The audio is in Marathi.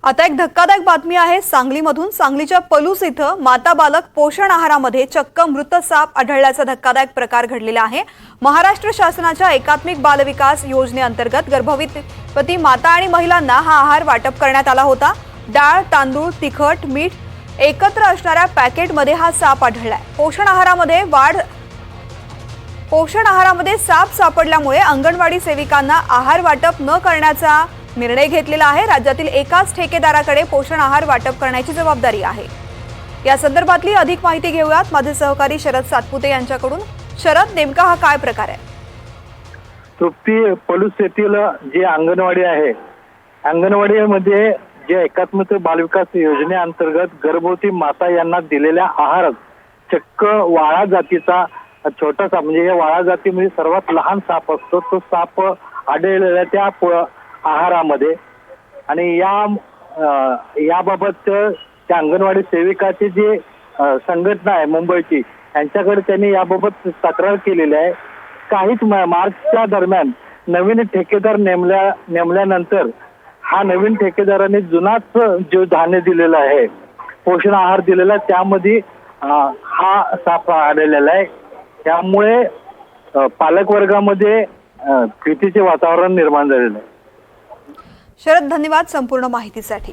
आता एक धक्कादायक बातमी आहे सांगलीमधून। सांगलीच्या पलूस इथं माता बालक पोषण आहारामध्ये चक्क मृत साप आढळल्याचा धक्कादायक प्रकार घडलेला आहे। महाराष्ट्र शासनाच्या एकात्मिक बालविकास योजनेअंतर्गत गर्भवती माता आणि महिलांना हा आहार वाटप करण्यात आला होता। डाळ, तांदूळ, तिखट, मीठ एकत्र असणाऱ्या पॅकेटमध्ये हा साप आढळलाय। पोषण आहारामध्ये साप सापडल्यामुळे अंगणवाडी सेविकांना आहार वाटप न करण्याचा निर्णय घेतलेला आहे। राज्यातील एकाच ठेकेदाराकडे पोषण आहार वाटप करण्याची जबाबदारी आहे। या संदर्भातली अधिक माहिती घेऊयात माझे सहकारी शरद सातपुते यांच्याकडून। शरद, नेमका हा काय प्रकार आहे? तृप्ती, पलूस येथील जी अंगणवाडी आहे, अंगणवाडीमध्ये जे एकात्मिक बालविकास योजनेअंतर्गत गर्भवती माता यांना दिलेल्या आहारात चक्क वाळा जातीचा छोटासा, म्हणजे या वाळा जातीमध्ये सर्वात लहान साप असतो, तो साप आढळलेला त्या आहारामध्ये। आणि याबाबत त्या अंगणवाडी सेविकाची जी संघटना आहे मुंबईची, यांच्याकडे त्यांनी याबाबत तक्रार केलेली आहे। काहीच मार्चच्या दरम्यान नवीन ठेकेदार नेमल्यानंतर हा नवीन ठेकेदाराने जुनाच जो धान्य दिलेला आहे, पोषण आहार दिलेला, त्यामध्ये हा साप आढळलेला आहे। त्यामुळे पालक वर्गामध्ये भीतीचे वातावरण निर्माण झालेलं आहे। शरद, धन्यवाद संपूर्ण माहितीसाठी।